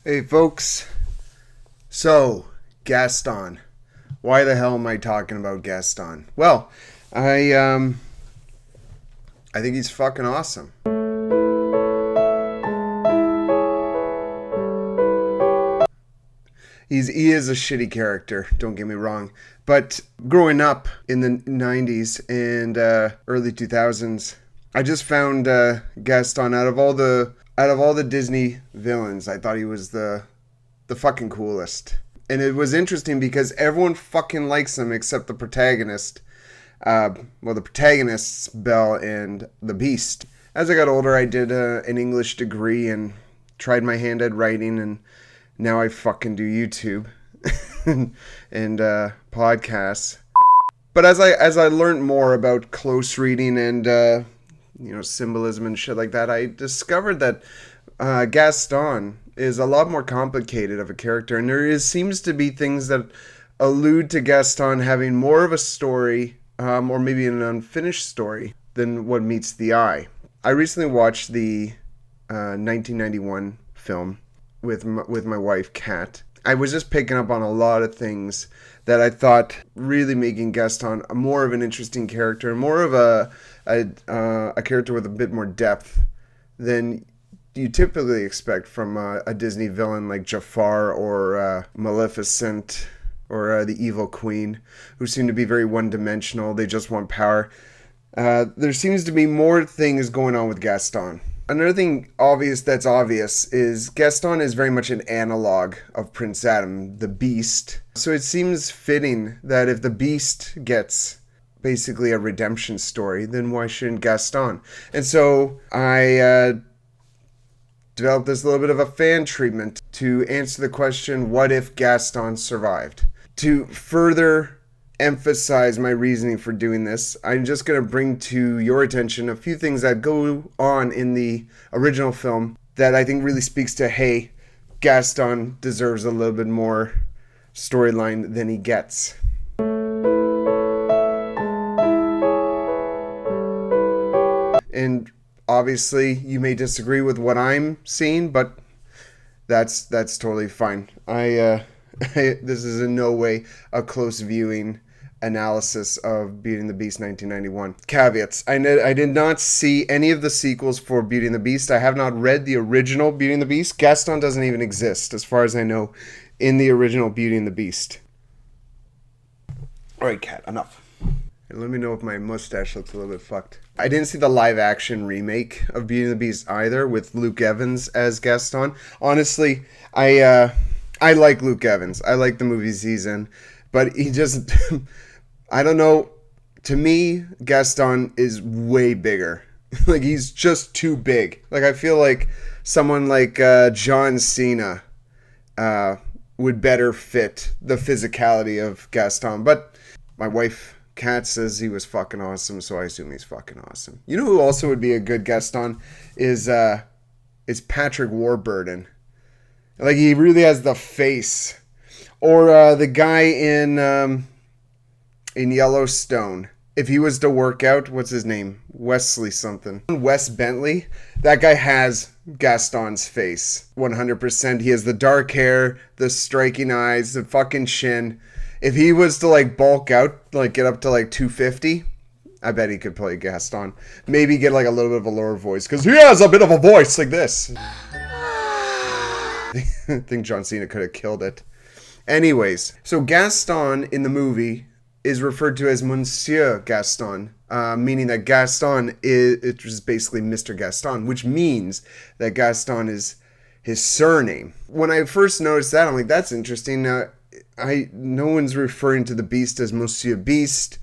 Hey folks, so Gaston. Why the hell am I talking about Gaston? Well, I think he's fucking awesome. He is a shitty character, don't get me wrong. But growing up in the 90s and early 2000s, I just found Gaston out of all the Disney villains, I thought he was the fucking coolest. And it was interesting because everyone fucking likes him except the protagonist. The protagonists, Belle and the Beast. As I got older, I did an English degree and tried my hand at writing, and now I fucking do YouTube and podcasts. But as I learned more about close reading and symbolism and shit like that, I discovered that Gaston is a lot more complicated of a character, and seems to be things that allude to Gaston having more of a story, or maybe an unfinished story, than what meets the eye. I recently watched the 1991 film with my wife, Kat. I was just picking up on a lot of things that I thought really making Gaston more of an interesting character, more of a character with a bit more depth than you typically expect from a Disney villain like Jafar or Maleficent or the Evil Queen, who seem to be very one-dimensional. They just want power. There seems to be more things going on with Gaston. Another thing that's obvious is Gaston is very much an analog of Prince Adam, the Beast. So it seems fitting that if the Beast gets basically a redemption story, then why shouldn't Gaston? And so I developed this little bit of a fan treatment to answer the question, what if Gaston survived? To further emphasize my reasoning for doing this, I'm just going to bring to your attention a few things that go on in the original film that I think really speaks to, hey, Gaston deserves a little bit more storyline than he gets. And obviously you may disagree with what I'm seeing, but that's totally fine. This is in no way a close viewing analysis of Beauty and the Beast 1991. Caveats. I did not see any of the sequels for Beauty and the Beast. I have not read the original Beauty and the Beast. Gaston doesn't even exist, as far as I know, in the original Beauty and the Beast. Alright, Kat, enough. And let me know if my mustache looks a little bit fucked. I didn't see the live-action remake of Beauty and the Beast either, with Luke Evans as Gaston. Honestly, I like Luke Evans. I like the movies he's in. But he just... I don't know. To me, Gaston is way bigger. Like, he's just too big. Like, I feel like someone like John Cena would better fit the physicality of Gaston. But my wife, Kat, says he was fucking awesome, so I assume he's fucking awesome. You know who also would be a good Gaston is Patrick Warburton. Like, he really has the face. Or the guy in Yellowstone. If he was to work out, what's his name? Wesley something. Wes Bentley. That guy has Gaston's face. 100%. He has the dark hair, the striking eyes, the fucking chin. If he was to, like, bulk out, like, get up to, like, 250, I bet he could play Gaston. Maybe get, like, a little bit of a lower voice, because he has a bit of a voice like this. I think John Cena could have killed it. Anyways, so Gaston in the movie is referred to as Monsieur Gaston, meaning that Gaston is basically Mr. Gaston, which means that Gaston is his surname. When I first noticed that, I'm like, that's interesting. No one's referring to the Beast as Monsieur Beast.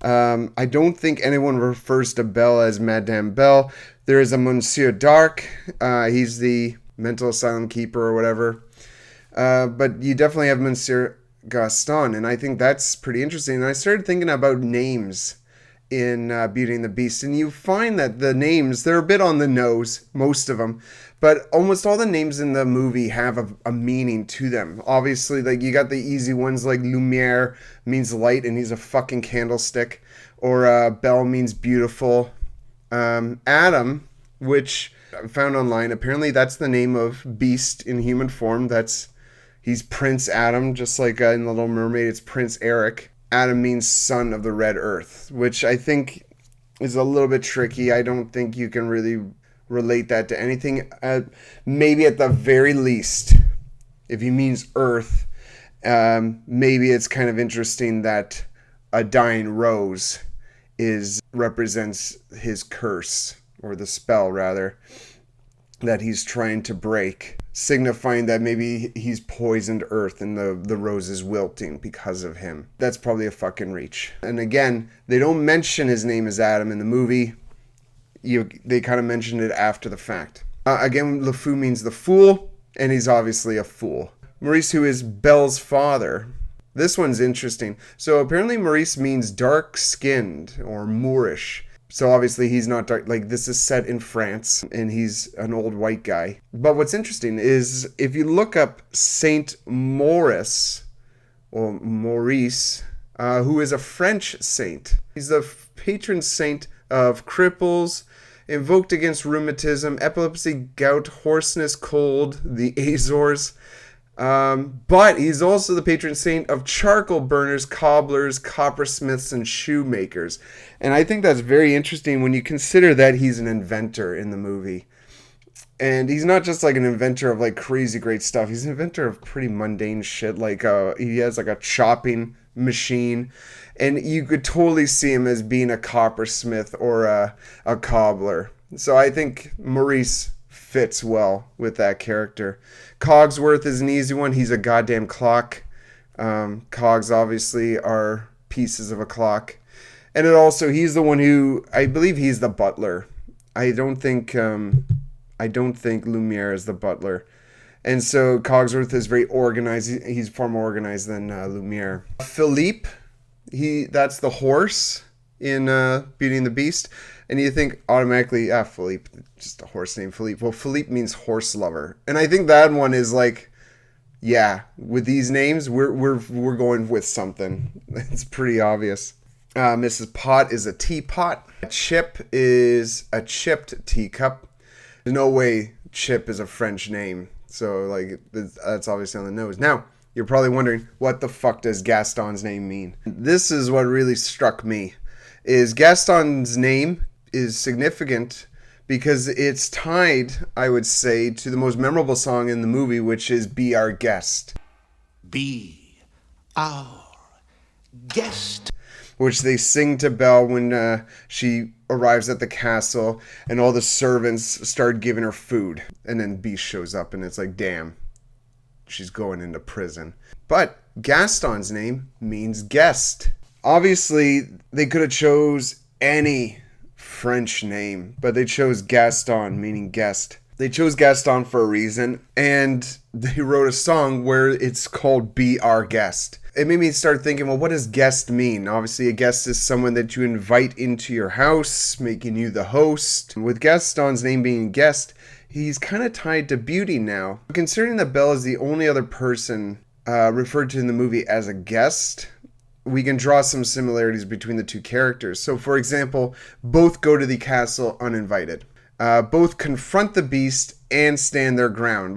I don't think anyone refers to Belle as Madame Belle. There is a Monsieur Dark. He's the mental asylum keeper or whatever. But you definitely have Monsieur Gaston, and I think that's pretty interesting. And I started thinking about names in Beauty and the Beast, and you find that the names, they're a bit on the nose, most of them, but almost all the names in the movie have a meaning to them. Obviously, like, you got the easy ones, like Lumiere means light, and he's a fucking candlestick, or Belle means beautiful. Adam, which I found online, apparently that's the name of Beast in human form. He's Prince Adam, just like in The Little Mermaid, it's Prince Eric. Adam means son of the red earth, which I think is a little bit tricky. I don't think you can really relate that to anything. Maybe at the very least, if he means earth, maybe it's kind of interesting that a dying rose represents his curse, or the spell rather, that he's trying to break, signifying that maybe he's poisoned earth and the rose is wilting because of him. That's probably a fucking reach. And again, they don't mention his name as Adam in the movie. They kind of mentioned it after the fact. Again, LeFou means the fool, and he's obviously a fool. Maurice, who is Belle's father. This one's interesting. So apparently Maurice means dark-skinned or Moorish. So obviously he's not dark. Like, this is set in France, and he's an old white guy. But what's interesting is if you look up Saint Maurice, or Maurice, who is a French saint. He's the patron saint of cripples, invoked against rheumatism, epilepsy, gout, hoarseness, cold, the Azores. But he's also the patron saint of charcoal burners, cobblers, coppersmiths, and shoemakers. And I think that's very interesting when you consider that he's an inventor in the movie. And he's not just like an inventor of like crazy great stuff. He's an inventor of pretty mundane shit. Like he has like a chopping machine. And you could totally see him as being a coppersmith or a cobbler. So I think Maurice fits well with that character. Cogsworth is an easy one. He's a goddamn clock. Cogs obviously are pieces of a clock. And it also, he's the one who, I believe he's the butler. I don't think Lumiere is the butler. And so Cogsworth is very organized. He's far more organized than Lumiere. Philippe, that's the horse in Beauty and the Beast. And you think automatically, Philippe, just a horse named Philippe. Well, Philippe means horse lover. And I think that one is like, yeah, with these names, we're going with something. It's pretty obvious. Mrs. Pot is a teapot. A chip is a chipped teacup. There's no way Chip is a French name. So, like, that's obviously on the nose. Now, you're probably wondering, what the fuck does Gaston's name mean? This is what really struck me. Is Gaston's name is significant because it's tied, I would say, to the most memorable song in the movie, which is Be Our Guest. Be our guest. Which they sing to Belle when she arrives at the castle and all the servants start giving her food. And then Beast shows up and it's like, damn, she's going into prison. But Gaston's name means guest. Obviously, they could have chose any French name, but they chose Gaston, meaning guest. They chose Gaston for a reason, and they wrote a song where it's called Be Our Guest. It made me start thinking, well, what does guest mean? Obviously, a guest is someone that you invite into your house, making you the host. With Gaston's name being guest, he's kind of tied to beauty now. Considering that Belle is the only other person referred to in the movie as a guest, we can draw some similarities between the two characters. So, for example, both go to the castle uninvited. Both confront the Beast and stand their ground.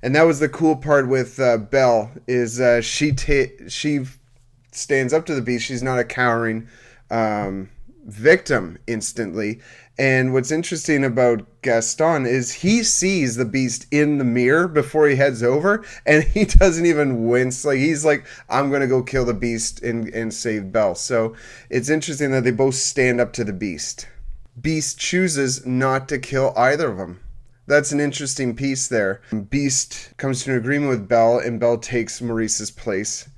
And that was the cool part with Belle, is she stands up to the Beast. She's not a cowering victim instantly. And what's interesting about Gaston is he sees the Beast in the mirror before he heads over, and he doesn't even wince. Like, he's like, I'm going to go kill the Beast and save Belle. So it's interesting that they both stand up to the Beast. Beast chooses not to kill either of them. That's an interesting piece there. Beast comes to an agreement with Belle, and Belle takes Maurice's place.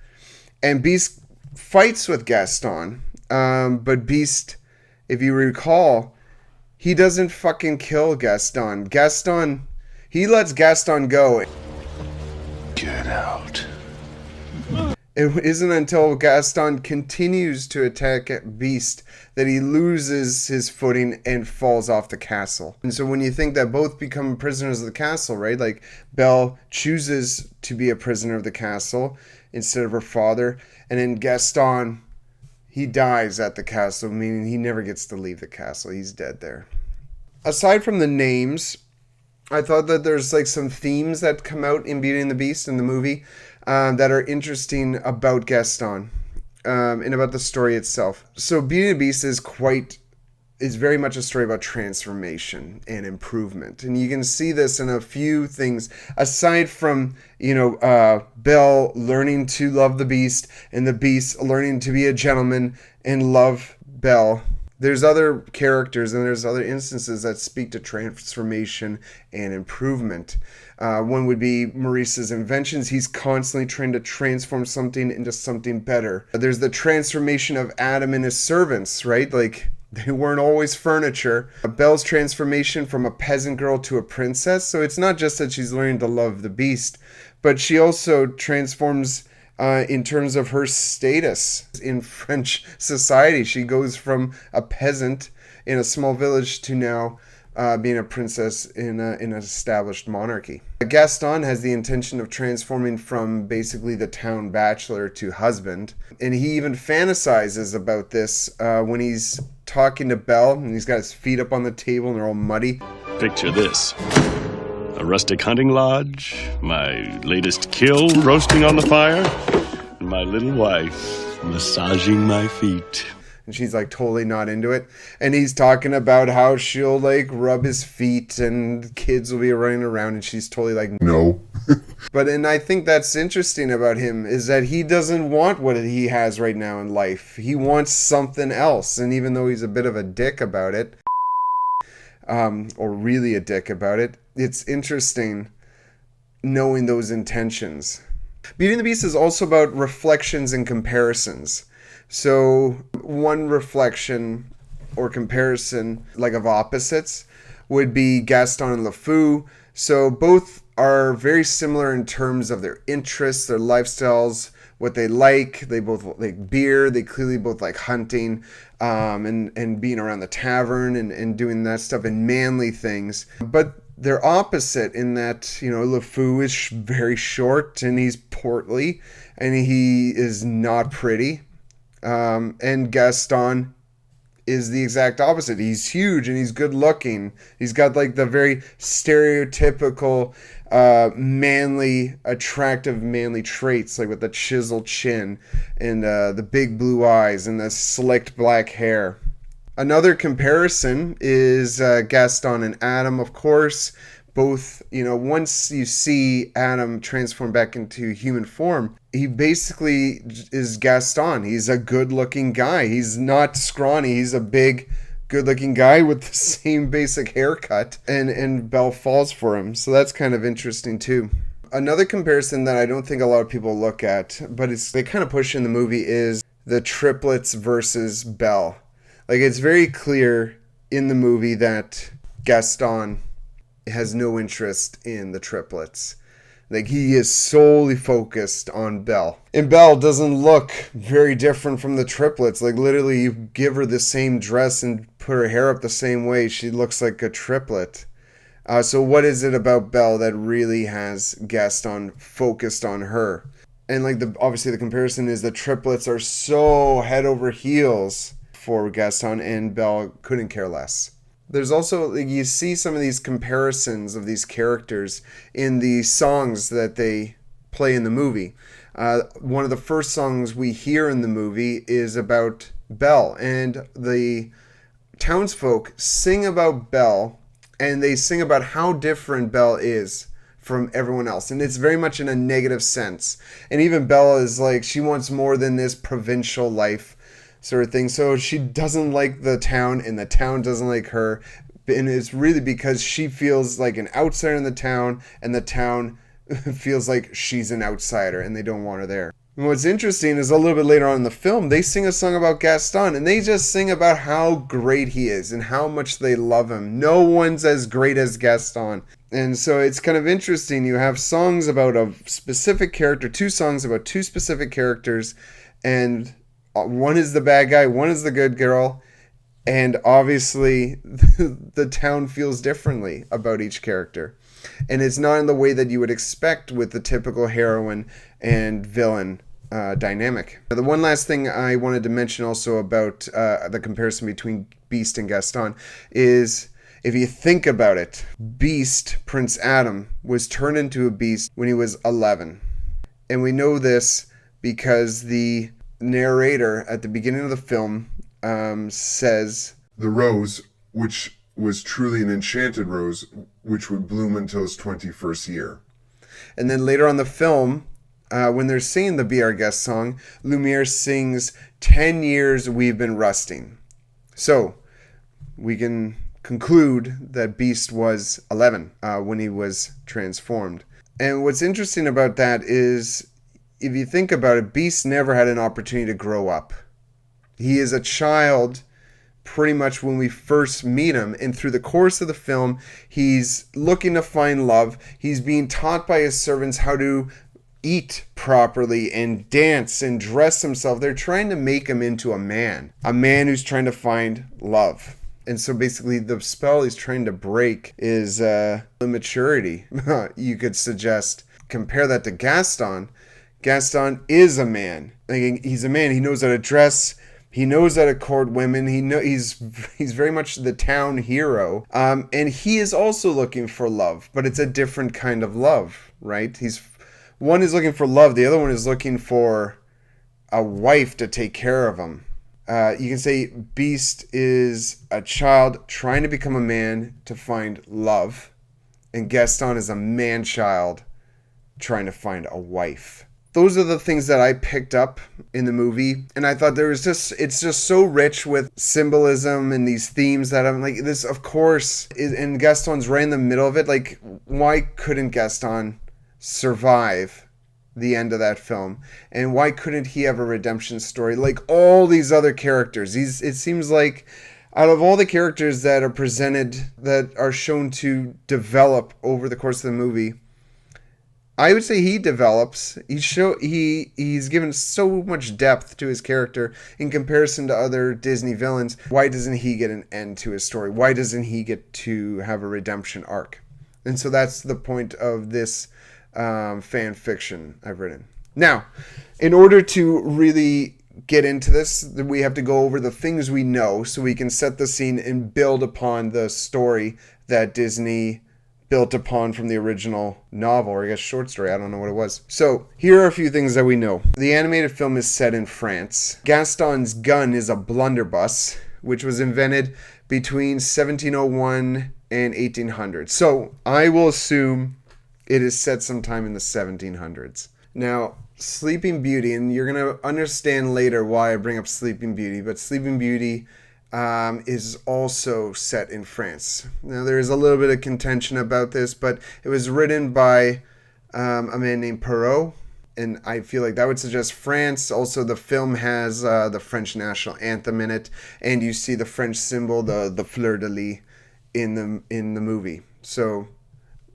And Beast fights with Gaston. But Beast, if you recall, he doesn't fucking kill Gaston. He lets Gaston go. Get out. It isn't until Gaston continues to attack Beast that he loses his footing and falls off the castle. And so when you think that both become prisoners of the castle, right? Like, Belle chooses to be a prisoner of the castle instead of her father. And then Gaston, he dies at the castle, meaning he never gets to leave the castle. He's dead there. Aside from the names, I thought that there's like some themes that come out in Beauty and the Beast in the movie that are interesting about Gaston and about the story itself. So Beauty and the Beast is very much a story about transformation and improvement. And you can see this in a few things, aside from, Belle learning to love the Beast and the Beast learning to be a gentleman and love Belle. There's other characters and there's other instances that speak to transformation and improvement. One would be Maurice's inventions. He's constantly trying to transform something into something better. There's the transformation of Adam and his servants, right? Like, they weren't always furniture. Belle's transformation from a peasant girl to a princess. So it's not just that she's learning to love the Beast, but she also transforms in terms of her status in French society. She goes from a peasant in a small village to now being a princess in an established monarchy. Gaston has the intention of transforming from basically the town bachelor to husband. And he even fantasizes about this when he's talking to Belle, and he's got his feet up on the table and they're all muddy. Picture this. A rustic hunting lodge, my latest kill roasting on the fire, and my little wife massaging my feet. And she's like totally not into it. And he's talking about how she'll like rub his feet and kids will be running around, and she's totally like, no. And I think that's interesting about him is that he doesn't want what he has right now in life. He wants something else. And even though he's a bit of a dick about it, or really a dick about it, it's interesting knowing those intentions. Beauty and the Beast is also about reflections and comparisons. So one reflection or comparison like of opposites would be Gaston and LeFou. So both are very similar in terms of their interests, their lifestyles, what they like. They both like beer. They clearly both like hunting and being around the tavern and doing that stuff and manly things. But they're opposite in that, LeFou is very short and he's portly and he is not pretty. And Gaston is the exact opposite. He's huge and he's good looking. He's got like the very stereotypical manly, attractive manly traits, like with the chiseled chin and the big blue eyes and the slicked black hair. Another comparison is Gaston and Adam, of course. Both, once you see Adam transform back into human form, he basically is Gaston. He's a good-looking guy. He's not scrawny. He's a big, good-looking guy with the same basic haircut. And Belle falls for him. So that's kind of interesting, too. Another comparison that I don't think a lot of people look at, but they kind of push in the movie, is the triplets versus Belle. Like, it's very clear in the movie that Gaston has no interest in the triplets. Like, he is solely focused on Belle. And Belle doesn't look very different from the triplets. Like, literally, you give her the same dress and put her hair up the same way, she looks like a triplet. So what is it about Belle that really has Gaston focused on her? And like obviously the comparison is the triplets are so head over heels for Gaston, and Belle couldn't care less. There's also, you see some of these comparisons of these characters in the songs that they play in the movie. One of the first songs we hear in the movie is about Belle, and the townsfolk sing about Belle, and they sing about how different Belle is from everyone else. And it's very much in a negative sense. And even Belle is like, she wants more than this provincial life sort of thing. So she doesn't like the town, and the town doesn't like her. And it's really because she feels like an outsider in the town, and the town feels like she's an outsider, and they don't want her there. And what's interesting is a little bit later on in the film, they sing a song about Gaston, and they just sing about how great he is and how much they love him. No one's as great as Gaston. And so it's kind of interesting. You have songs about a specific character, two songs about two specific characters, and one is the bad guy, one is the good girl, and obviously the town feels differently about each character. And it's not in the way that you would expect with the typical heroine and villain dynamic. The one last thing I wanted to mention also about the comparison between Beast and Gaston is If you think about it, Beast, Prince Adam, was turned into a beast when he was 11. And we know this because the narrator at the beginning of the film says, "The rose, which was truly an enchanted rose, which would bloom until its 21st year." And then later on the film, when they're singing the Be Our Guest song, Lumiere sings, 10 years we've been rusting. So we can conclude that Beast was 11 when he was transformed. And what's interesting about that is, if you think about it, Beast never had an opportunity to grow up. He is a child pretty much when we first meet him, and through the course of the film, he's looking to find love. He's being taught by his servants how to eat properly and dance and dress himself. They're trying to make him into a man who's trying to find love. And so basically the spell he's trying to break is immaturity. You could suggest, compare that to Gaston. Gaston is a man. He's a man. He knows how to dress. He knows how to court women. He's very much the town hero. And he is also looking for love, but it's a different kind of love, right? One is looking for love. The other one is looking for a wife to take care of him. You can say Beast is a child trying to become a man to find love, and Gaston is a man-child trying to find a wife. Those are the things that I picked up in the movie, and I thought it's just so rich with symbolism and these themes that I'm like, this of course is, and Gaston's right in the middle of it. Like, why couldn't Gaston survive the end of that film, and why couldn't he have a redemption story like all these other characters? It seems like out of all the characters that are presented, that are shown to develop over the course of the movie, I would say he develops. He's given so much depth to his character in comparison to other Disney villains. Why doesn't he get an end to his story? Why doesn't he get to have a redemption arc? And so that's the point of this fan fiction I've written. Now, in order to really get into this, we have to go over the things we know so we can set the scene and build upon the story that Disney built upon from the original novel, or I guess short story. I don't know what it was. So here are a few things that we know. The animated film is set in France. Gaston's gun is a blunderbuss, which was invented between 1701 and 1800. So I will assume it is set sometime in the 1700s. Now, Sleeping Beauty, and you're going to understand later why I bring up Sleeping Beauty, but Sleeping Beauty is also set in France. Now, there is a little bit of contention about this, but it was written by a man named Perrault, and I feel like that would suggest France. Also, the film has the French national anthem in it, and you see the French symbol, the fleur-de-lis, in the movie. So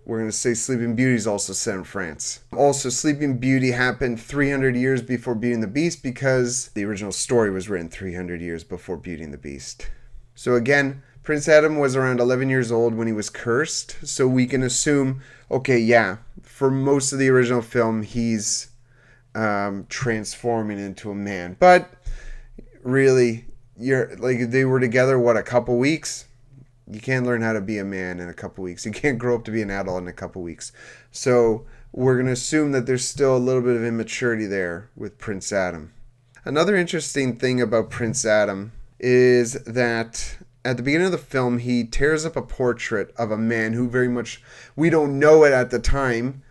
we're going to say Sleeping Beauty is also set in France. Also, Sleeping Beauty happened 300 years before Beauty and the Beast because the original story was written 300 years before Beauty and the Beast. So again, Prince Adam was around 11 years old when he was cursed. So we can assume, okay, yeah, for most of the original film, he's transforming into a man. But really, they were together, a couple weeks? You can't learn how to be a man in a couple weeks. You can't grow up to be an adult in a couple weeks. So we're going to assume that there's still a little bit of immaturity there with Prince Adam. Another interesting thing about Prince Adam is that at the beginning of the film, he tears up a portrait of a man who very much, we don't know it at the time,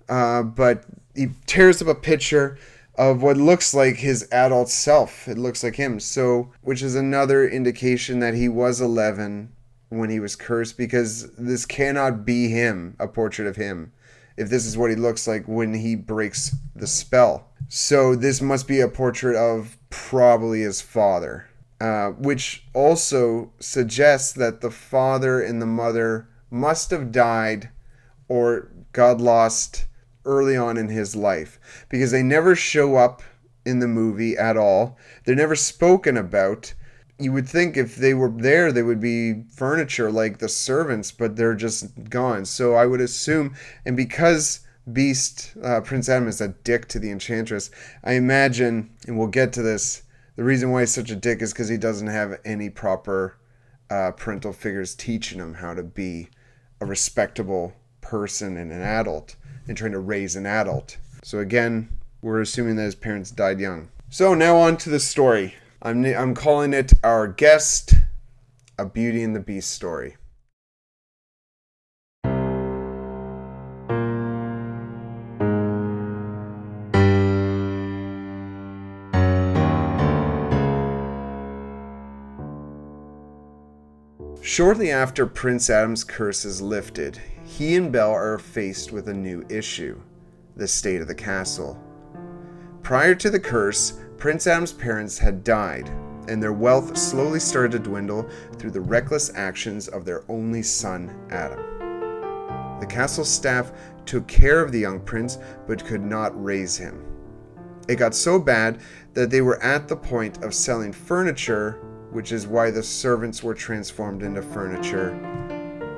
but he tears up a picture of what looks like his adult self. It looks like him. So, which is another indication that he was 11 when he was cursed, because this cannot be him, a portrait of him, if this is what he looks like when he breaks the spell. So this must be a portrait of probably his father, which also suggests that the father and the mother must have died or got lost early on in his life, because they never show up in the movie at all. They're never spoken about. You would think if they were there, they would be furniture like the servants, but they're just gone. So I would assume, and because Prince Adam is a dick to the Enchantress, I imagine, and we'll get to this, the reason why he's such a dick is because he doesn't have any proper parental figures teaching him how to be a respectable person and an adult and trying to raise an adult. So again, we're assuming that his parents died young. So now on to the story. I'm calling it Our Guest, A Beauty and the Beast story. Shortly after Prince Adam's curse is lifted, he and Belle are faced with a new issue, the state of the castle. Prior to the curse, Prince Adam's parents had died, and their wealth slowly started to dwindle through the reckless actions of their only son, Adam. The castle staff took care of the young prince, but could not raise him. It got so bad that they were at the point of selling furniture, which is why the servants were transformed into furniture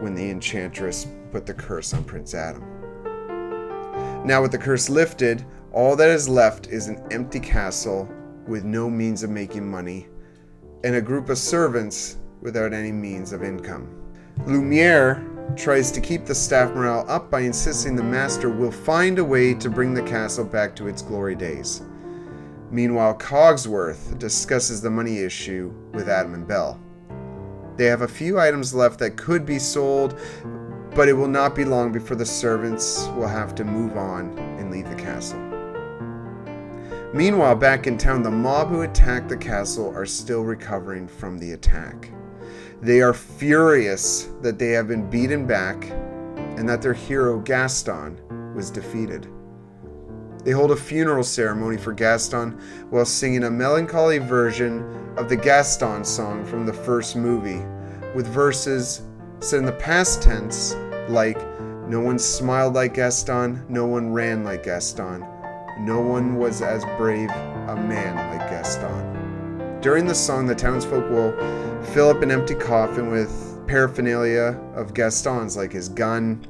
when the enchantress put the curse on Prince Adam. Now with the curse lifted, all that is left is an empty castle with no means of making money, and a group of servants without any means of income. Lumiere tries to keep the staff morale up by insisting the master will find a way to bring the castle back to its glory days. Meanwhile, Cogsworth discusses the money issue with Adam and Belle. They have a few items left that could be sold, but it will not be long before the servants will have to move on and leave the castle. Meanwhile, back in town, the mob who attacked the castle are still recovering from the attack. They are furious that they have been beaten back and that their hero Gaston was defeated. They hold a funeral ceremony for Gaston while singing a melancholy version of the Gaston song from the first movie, with verses said in the past tense like, "No one smiled like Gaston, no one ran like Gaston, no one was as brave a man like Gaston." During the song, the townsfolk will fill up an empty coffin with paraphernalia of Gaston's, like his gun,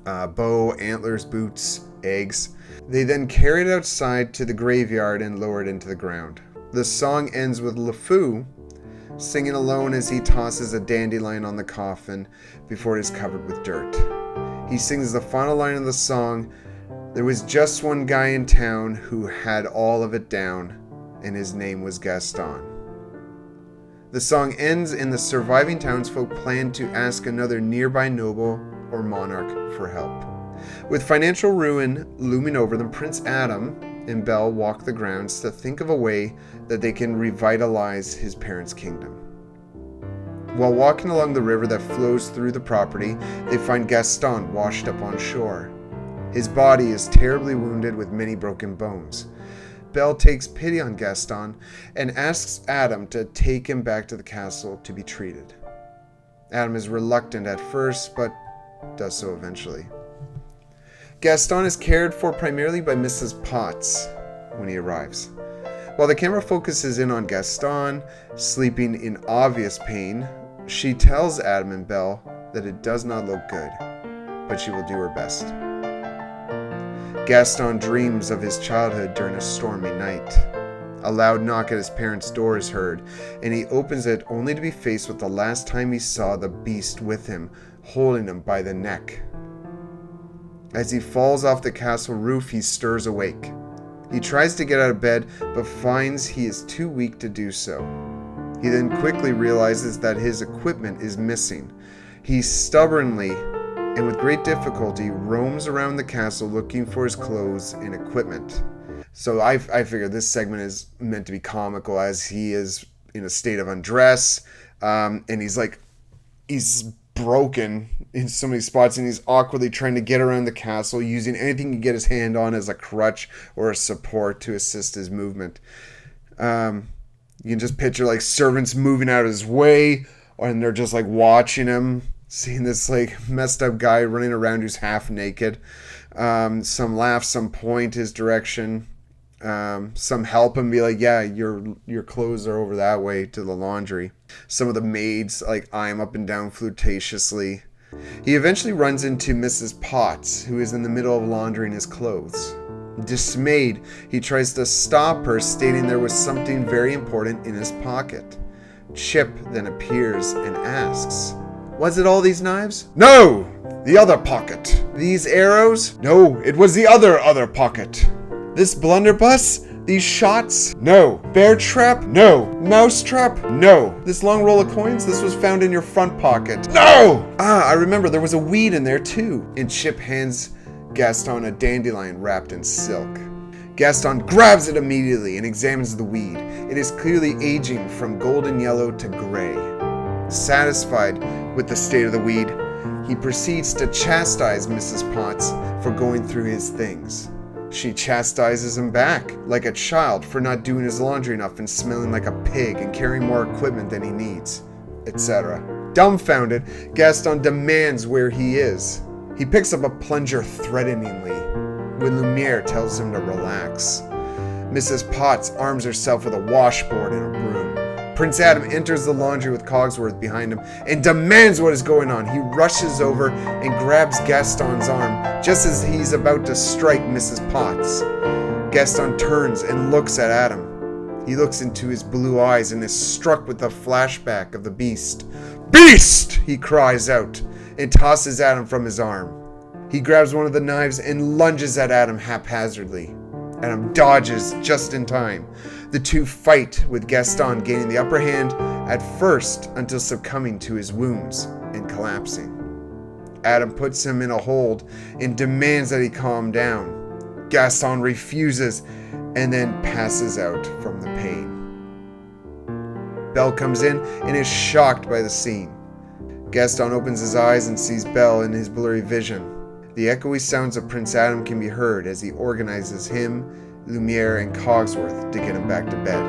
bow, antlers, boots, eggs. They then carry it outside to the graveyard and lower it into the ground. The song ends with LeFou singing alone as he tosses a dandelion on the coffin before it is covered with dirt. He sings the final line of the song, "There was just one guy in town who had all of it down, and his name was Gaston." The song ends and the surviving townsfolk plan to ask another nearby noble or monarch for help. With financial ruin looming over them, Prince Adam and Belle walk the grounds to think of a way that they can revitalize his parents' kingdom. While walking along the river that flows through the property, they find Gaston washed up on shore. His body is terribly wounded with many broken bones. Belle takes pity on Gaston and asks Adam to take him back to the castle to be treated. Adam is reluctant at first, but does so eventually. Gaston is cared for primarily by Mrs. Potts when he arrives. While the camera focuses in on Gaston, sleeping in obvious pain, she tells Adam and Belle that it does not look good, but she will do her best. Gaston dreams of his childhood during a stormy night. A loud knock at his parents' door is heard, and he opens it only to be faced with the last time he saw the beast with him, holding him by the neck. As he falls off the castle roof, he stirs awake. He tries to get out of bed, but finds he is too weak to do so. He then quickly realizes that his equipment is missing. He stubbornly and with great difficulty roams around the castle looking for his clothes and equipment. So I figure this segment is meant to be comical as he is in a state of undress, and he's broken in so many spots, and he's awkwardly trying to get around the castle using anything he can get his hand on as a crutch or a support to assist his movement. You can just picture like servants moving out of his way, and they're just like watching him, seeing this like messed up guy running around who's half naked. Some laugh, some point his direction. Some help him, be like, yeah, your clothes are over that way to the laundry. Some of the maids like eye him up and down flirtatiously. He eventually runs into Mrs. Potts, who is in the middle of laundering his clothes. Dismayed, he tries to stop her, stating there was something very important in his pocket. Chip then appears and asks, "Was it all these knives?" "No! The other pocket." "These arrows?" "No, it was the other pocket." "This blunderbuss? These shots?" "No." "Bear trap?" "No." "Mouse trap?" "No." "This long roll of coins? This was found in your front pocket." "No!" "Ah, I remember, there was a weed in there too." And Chip hands Gaston a dandelion wrapped in silk. Gaston grabs it immediately and examines the weed. It is clearly aging from golden yellow to gray. Satisfied with the state of the weed, he proceeds to chastise Mrs. Potts for going through his things. She chastises him back, like a child for not doing his laundry enough and smelling like a pig and carrying more equipment than he needs, etc. Dumbfounded, Gaston demands where he is. He picks up a plunger threateningly when Lumiere tells him to relax. Mrs. Potts arms herself with a washboard and a broom. Prince Adam enters the laundry with Cogsworth behind him and demands what is going on. He rushes over and grabs Gaston's arm just as he's about to strike Mrs. Potts. Gaston turns and looks at Adam. He looks into his blue eyes and is struck with the flashback of the beast. "Beast!" he cries out and tosses Adam from his arm. He grabs one of the knives and lunges at Adam haphazardly. Adam dodges just in time. The two fight, with Gaston gaining the upper hand at first until succumbing to his wounds and collapsing. Adam puts him in a hold and demands that he calm down. Gaston refuses and then passes out from the pain. Belle comes in and is shocked by the scene. Gaston opens his eyes and sees Belle in his blurry vision. The echoey sounds of Prince Adam can be heard as he organizes him, Lumiere, and Cogsworth to get him back to bed.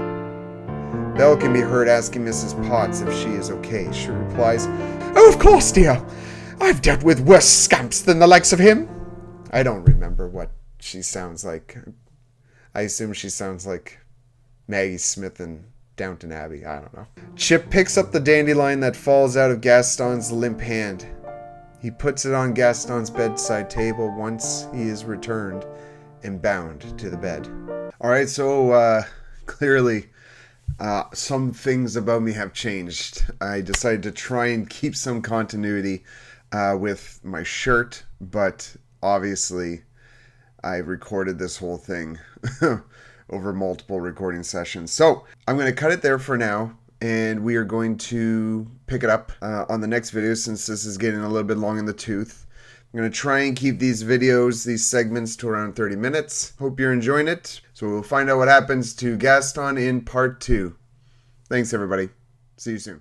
Belle can be heard asking Mrs. Potts if she is okay. She replies, "Oh, of course, dear. I've dealt with worse scamps than the likes of him." I don't remember what she sounds like. I assume she sounds like Maggie Smith in Downton Abbey. I don't know. Chip picks up the dandelion that falls out of Gaston's limp hand. He puts it on Gaston's bedside table once he is returned and bound to the bed. Alright, so clearly some things about me have changed. I decided to try and keep some continuity with my shirt, but obviously I recorded this whole thing over multiple recording sessions. So I'm going to cut it there for now, and we are going to pick it up on the next video since this is getting a little bit long in the tooth. I'm going to try and keep these videos, these segments, to around 30 minutes. Hope you're enjoying it. So we'll find out what happens to Gaston in part 2. Thanks, everybody. See you soon.